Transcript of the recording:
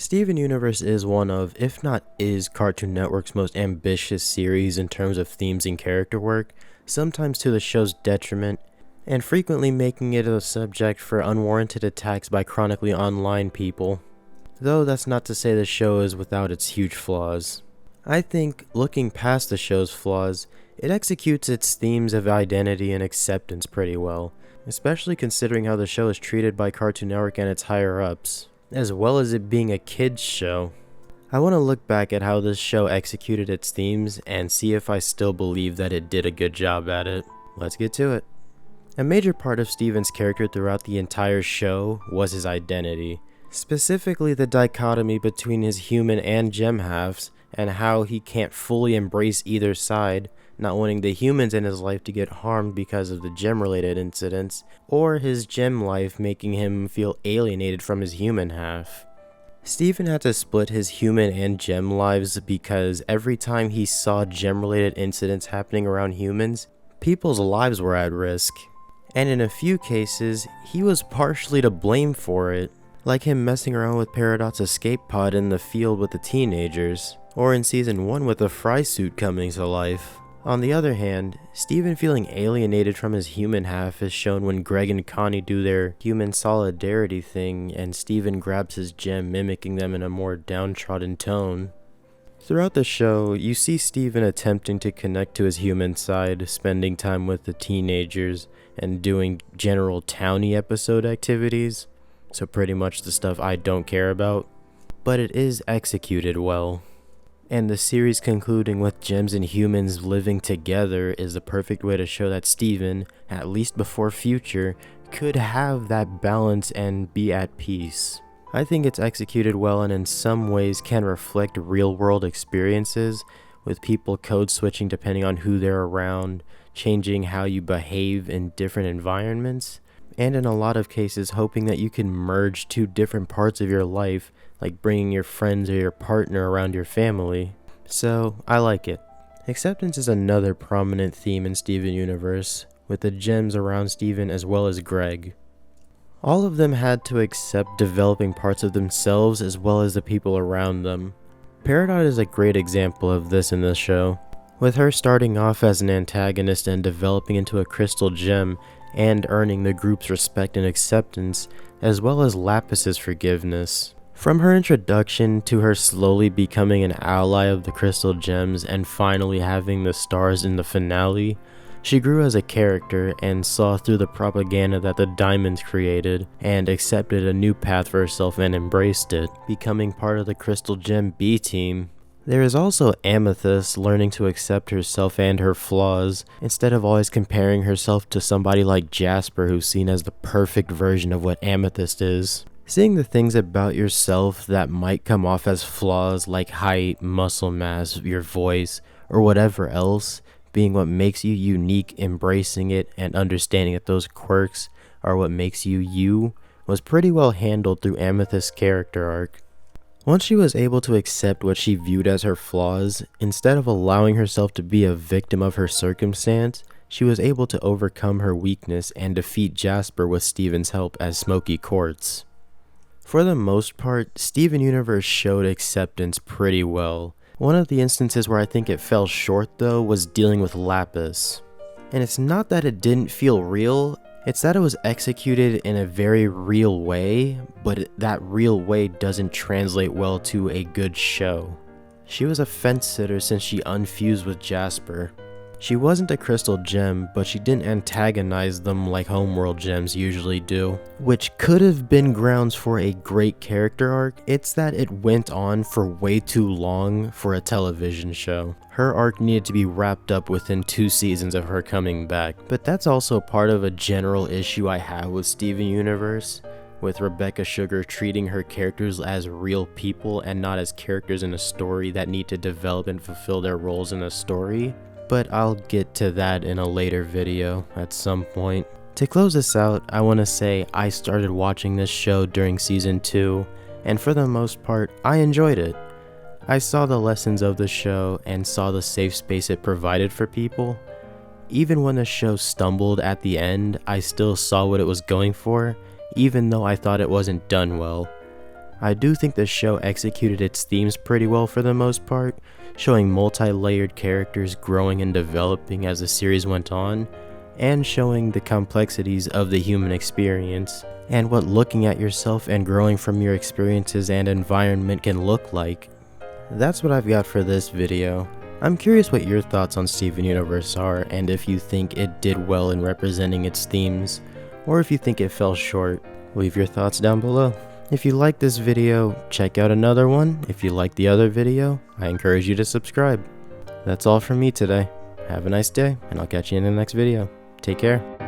Steven Universe is one of, if not is, Cartoon Network's most ambitious series in terms of themes and character work, sometimes to the show's detriment, and frequently making it a subject for unwarranted attacks by chronically online people. Though that's not to say the show is without its huge flaws. I think, looking past the show's flaws, it executes its themes of identity and acceptance pretty well, especially considering how the show is treated by Cartoon Network and its higher-ups, as well as it being a kids show. I want to look back at how this show executed its themes and see if I still believe that it did a good job at it. Let's get to it. A major part of Steven's character throughout the entire show was his identity, specifically the dichotomy between his human and gem halves, and how he can't fully embrace either side, not wanting the humans in his life to get harmed because of the gem-related incidents, or his gem life making him feel alienated from his human half. Steven had to split his human and gem lives because every time he saw gem-related incidents happening around humans, people's lives were at risk. And in a few cases, he was partially to blame for it, like him messing around with Peridot's escape pod in the field with the teenagers, or in Season 1 with the Fry suit coming to life. On the other hand, Steven feeling alienated from his human half is shown when Greg and Connie do their human solidarity thing and Steven grabs his gem, mimicking them in a more downtrodden tone. Throughout the show, you see Steven attempting to connect to his human side, spending time with the teenagers, and doing general towny episode activities, so pretty much the stuff I don't care about, but it is executed well. And the series concluding with gems and humans living together is the perfect way to show that Steven, at least before Future, could have that balance and be at peace. I think it's executed well and in some ways can reflect real-world experiences, with people code switching depending on who they're around, changing how you behave in different environments, and in a lot of cases hoping that you can merge two different parts of your life, like bringing your friends or your partner around your family. So, I like it. Acceptance is another prominent theme in Steven Universe, with the gems around Steven as well as Greg. All of them had to accept developing parts of themselves as well as the people around them. Peridot is a great example of this in this show, with her starting off as an antagonist and developing into a crystal gem and earning the group's respect and acceptance, as well as Lapis's forgiveness. From her introduction to her slowly becoming an ally of the crystal gems and finally having the stars in the finale, she grew as a character and saw through the propaganda that the diamonds created and accepted a new path for herself and embraced it, becoming part of the Crystal Gem B team. There is also Amethyst learning to accept herself and her flaws, instead of always comparing herself to somebody like Jasper who's seen as the perfect version of what Amethyst is. Seeing the things about yourself that might come off as flaws like height, muscle mass, your voice, or whatever else, being what makes you unique, embracing it, and understanding that those quirks are what makes you you, was pretty well handled through Amethyst's character arc. Once she was able to accept what she viewed as her flaws, instead of allowing herself to be a victim of her circumstance, she was able to overcome her weakness and defeat Jasper with Steven's help as Smoky Quartz. For the most part, Steven Universe showed acceptance pretty well. One of the instances where I think it fell short though was dealing with Lapis. And it's not that it didn't feel real, it's that it was executed in a very real way, but that real way doesn't translate well to a good show. She was a fence sitter since she unfused with Jasper. She wasn't a crystal gem, but she didn't antagonize them like Homeworld gems usually do, which could have been grounds for a great character arc. It's that it went on for way too long for a television show. Her arc needed to be wrapped up within 2 seasons of her coming back, but that's also part of a general issue I have with Steven Universe, with Rebecca Sugar treating her characters as real people and not as characters in a story that need to develop and fulfill their roles in a story. But I'll get to that in a later video at some point. To close this out, I want to say I started watching this show during Season 2, and for the most part, I enjoyed it. I saw the lessons of the show and saw the safe space it provided for people. Even when the show stumbled at the end, I still saw what it was going for, even though I thought it wasn't done well. I do think the show executed its themes pretty well for the most part, showing multi-layered characters growing and developing as the series went on, and showing the complexities of the human experience, and what looking at yourself and growing from your experiences and environment can look like. That's what I've got for this video. I'm curious what your thoughts on Steven Universe are, and if you think it did well in representing its themes, or if you think it fell short. Leave your thoughts down below. If you like this video, check out another one. If you like the other video, I encourage you to subscribe. That's all from me today. Have a nice day, and I'll catch you in the next video. Take care.